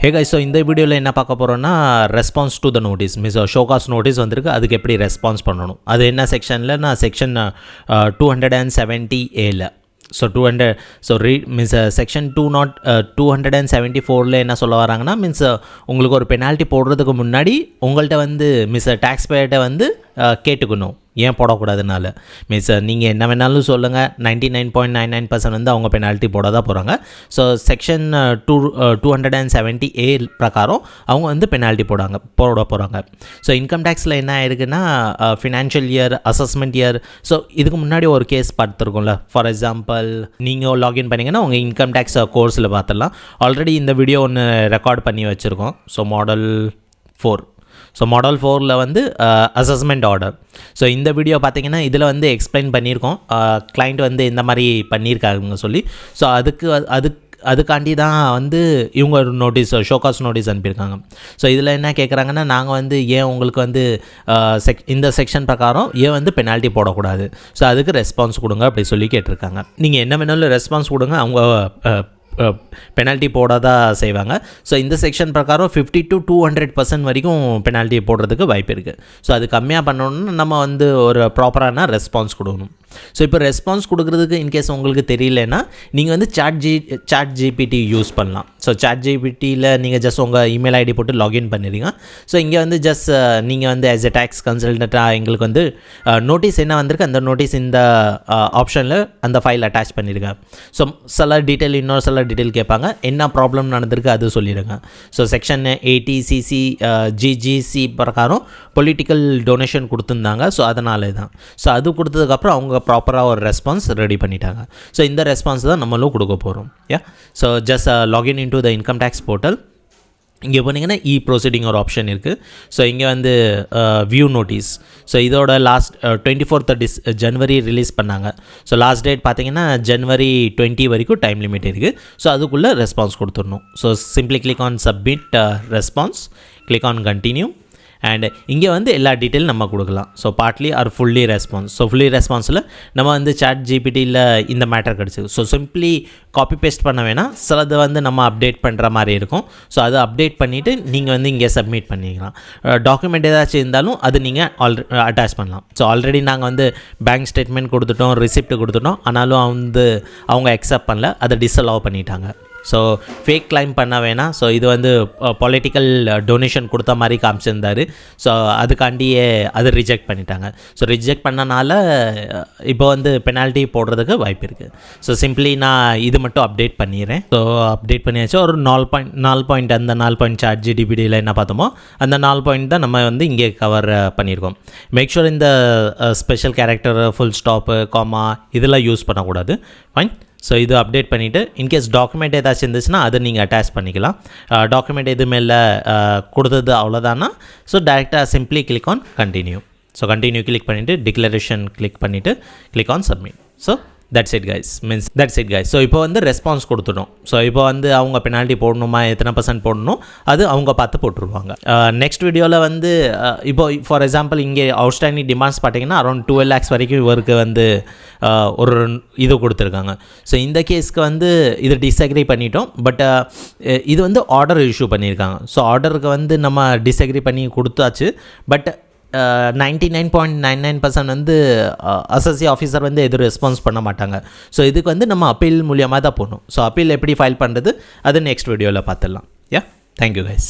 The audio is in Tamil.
ஹே கைஸ், ஸோ இந்த வீடியோவில் என்ன பார்க்க போகிறோன்னா response to the notice means show cause notice வந்திருக்கு. அதுக்கு எப்படி ரெஸ்பான்ஸ் பண்ணணும், அது என்ன செக்ஷனில், நான் section 270A so 200 so means section 274 என்ன சொல்ல வராங்கன்னா, மீன்ஸ் உங்களுக்கு ஒரு பெனால்ட்டி போடுறதுக்கு முன்னாடி உங்கள்கிட்ட வந்து டேக்ஸ் பேயர்கிட்ட வந்து கேட்டுக்கணும் ஏன் போடக்கூடாதுனால. மீன்ஸ் நீங்கள் என்ன வேணாலும் சொல்லுங்கள், 99.99% வந்து அவங்க பெனால்ட்டி போட தான் போகிறாங்க. ஸோ செக்ஷன் 270A பிரகாரம் அவங்க வந்து பெனால்ட்டி போட போகிறாங்க. ஸோ இன்கம் டேக்ஸில் என்ன ஆயிருக்குன்னா, financial year, assessment year. So இதுக்கு முன்னாடி ஒரு கேஸ் பார்த்துருக்கோம்ல. ஃபார் எக்ஸாம்பிள், நீங்கள் லாகின் பண்ணிங்கன்னா உங்கள் இன்கம் டேக்ஸ் கோர்ஸில் பார்த்துடலாம். ஆல்ரெடி இந்த வீடியோ ஒன்று ரெக்கார்ட் பண்ணி வச்சுருக்கோம். ஸோ மாடல் 4 வந்து அசஸ்மெண்ட் ஆர்டர். ஸோ இந்த வீடியோ பார்த்தீங்கன்னா இதில் வந்து எக்ஸ்பிளைன் பண்ணியிருக்கோம், கிளைண்ட் வந்து இந்த மாதிரி பண்ணியிருக்காங்க சொல்லி. ஸோ அதுக்காண்டி தான் வந்து இவங்க ஒரு நோட்டீஸ், ஷோகாஸ் நோட்டீஸ் அனுப்பியிருக்காங்க. ஸோ இதில் என்ன கேட்குறாங்கன்னா, நாங்கள் வந்து ஏன் உங்களுக்கு வந்து இந்த செக்ஷன் பிரகாரம் ஏன் வந்து பெனால்ட்டி போடக்கூடாது, ஸோ அதுக்கு ரெஸ்பான்ஸ் கொடுங்க அப்படி சொல்லி கேட்டிருக்காங்க. நீங்கள் என்ன வேணாலும் ரெஸ்பான்ஸ் கொடுங்க, அவங்க பெனால்ட்டி போட தான் செய்வாங்க. ஸோ இந்த செக்ஷன் பிரகாரம் 50 to 200% வரைக்கும் பெனால்ட்டி போடுறதுக்கு வாய்ப்பு இருக்குது. ஸோ அது கம்மியாக பண்ணணும்னா நம்ம வந்து ஒரு ப்ராப்பரான ரெஸ்பான்ஸ் கொடுக்கணும். ஸோ இப்போ ரெஸ்பான்ஸ் கொடுக்குறதுக்கு இன்கேஸ் உங்களுக்கு தெரியலன்னா நீங்கள் வந்து சாட் ஜிபிடி யூஸ் பண்ணலாம். ஸோ சாட் ஜிபிடியில் நீங்கள் ஜஸ்ட் உங்கள் இமெயில் ஐடி போட்டு லாகின் பண்ணிடுங்க. ஸோ இங்கே வந்து ஜஸ்ட் நீங்கள் வந்து ஆஸ் எ டேக்ஸ் கன்சல்டண்ட்டாக எங்களுக்கு வந்து நோட்டீஸ் என்ன வந்திருக்கு, அந்த நோட்டீஸ் இந்த ஆப்ஷனில் அந்த ஃபைல் அட்டாச் பண்ணிடுங்க. ஸோ சில டீட்டெயில், இன்னொரு சில டீட்டெயில் கேட்பாங்க, என்ன ப்ராப்ளம் நடந்திருக்கு அது சொல்லிடுங்க. ஸோ செக்ஷன் 80cc GGC பிரகாரம் பொலிட்டிக்கல் டொனேஷன் கொடுத்துருந்தாங்க. ஸோ அதனால தான். ஸோ அது கொடுத்ததுக்கப்புறம் அவங்க ப்ராப்பராக ஒரு ரெஸ்பான்ஸ் ரெடி பண்ணிட்டாங்க. ஸோ இந்த ரெஸ்பான்ஸ் தான் நம்மளும் கொடுக்க போகிறோம். So just login into the income tax portal. இங்கே போனீங்கன்னா ப்ரொசீடிங் ஒரு ஆப்ஷன் இருக்குது. ஸோ இங்கே வந்து வியூ நோட்டீஸ். ஸோ இதோட லாஸ்ட் 24th ஜனவரி ரிலீஸ் பண்ணாங்க. ஸோ லாஸ்ட் டேட் பார்த்தீங்கன்னா January 20 வரைக்கும் டைம் லிமிட் இருக்குது. ஸோ அதுக்குள்ளே ரெஸ்பான்ஸ் கொடுத்துடணும். So simply click on submit response, click on continue. And இங்கே வந்து எல்லா டீட்டெயிலும் நம்ம கொடுக்கலாம். So partly or fully response. So fully ரெஸ்பான்ஸில் நம்ம வந்து சாட் ஜிபிடியில் இந்த மேட்டர் கிடச்சிது. ஸோ சிம்பிளி காப்பி பேஸ்ட் பண்ண வேணாம், சிலது வந்து நம்ம அப்டேட் பண்ணுற மாதிரி இருக்கும். ஸோ அதை அப்டேட் பண்ணிவிட்டு நீங்கள் வந்து இங்கே சப்மிட் பண்ணிக்கலாம். டாக்குமெண்ட் ஏதாச்சும் இருந்தாலும் அது நீங்கள் அட்டாச் பண்ணலாம். ஸோ ஆல்ரெடி நாங்கள் வந்து பேங்க் ஸ்டேட்மெண்ட் கொடுத்துட்டோம், ரிசிப்ட் கொடுத்துட்டோம், ஆனாலும் வந்து அவங்க அக்செப்ட் பண்ணல, அதை டிஸ்அலோவ் பண்ணிட்டாங்க. ஸோ ஃபேக் கிளைம் பண்ண வேணாம். ஸோ இது வந்து பொலிட்டிக்கல் டொனேஷன் கொடுத்த மாதிரி காமிச்சிருந்தார். ஸோ அதுக்காண்டியே அது ரிஜெக்ட் பண்ணிட்டாங்க. ஸோ ரிஜெக்ட் பண்ணனால இப்போ வந்து பெனால்ட்டி போடுறதுக்கு வாய்ப்பு இருக்குது. ஸோ சிம்பிளி நான் இது மட்டும் அப்டேட் பண்ணிடுறேன். ஸோ அப்டேட் பண்ணியாச்சு. ஒரு 4 பாயிண்ட் அந்த 4 பாயிண்ட் சாட் ஜிடிபிடியில் என்ன பார்த்தோமோ அந்த 4 பாயிண்ட் தான் நம்ம வந்து இங்கே கவர் பண்ணியிருக்கோம். மேக் ஷூர் இந்த special character, full stop, comma இதெல்லாம் யூஸ் பண்ணக்கூடாது. ஃபைன். ஸோ இது அப்டேட் பண்ணிவிட்டு இன்கேஸ் டாக்குமெண்ட் ஏதாச்சும் இருந்துச்சுன்னா அதை நீங்கள் அட்டாச் பண்ணிக்கலாம். டாக்குமெண்ட் எதுவுமே இல்லை கொடுத்தது அவ்வளோதானா. ஸோ டேரெக்டாக simply click on continue. So continue click பண்ணிவிட்டு டிக்ளரேஷன் கிளிக் பண்ணிவிட்டு click on submit. So that's it guys. So இப்போ வந்து ரெஸ்பான்ஸ் கொடுத்துட்டோம். ஸோ இப்போ வந்து அவங்க பெனால்ட்டி போடணுமா, எத்தனை % போடணும், அது அவங்க பார்த்து போட்டுருவாங்க. நெக்ஸ்ட் வீடியோவில் வந்து இப்போ ஃபார் எக்ஸாம்பிள் இங்கே அவுட்ஸ்டாண்டிங் டிமாண்ட்ஸ் பார்த்தீங்கன்னா அரௌண்ட் 12 lakhs வரைக்கும் இவருக்கு வந்து ஒரு இது கொடுத்துருக்காங்க. ஸோ இந்த கேஸ்க்கு வந்து இது டிஸ்அக்ரி பண்ணிட்டோம். பட் இது வந்து ஆர்டர் இஷ்யூ பண்ணியிருக்காங்க. ஸோ ஆர்டருக்கு வந்து நம்ம டிஸ்அக்ரி பண்ணி கொடுத்தாச்சு. பட் 99.99% வந்து அசஸ்சி ஆஃபீஸர் வந்து எதுவும் ரெஸ்பான்ஸ் பண்ண மாட்டாங்க. ஸோ இதுக்கு வந்து நம்ம அப்பீல் மூலியமாக தான் போகணும். ஸோ அப்பீல் எப்படி ஃபைல் பண்ணுறது அது நெக்ஸ்ட் வீடியோவில் பார்த்துடலாம். Thank you guys.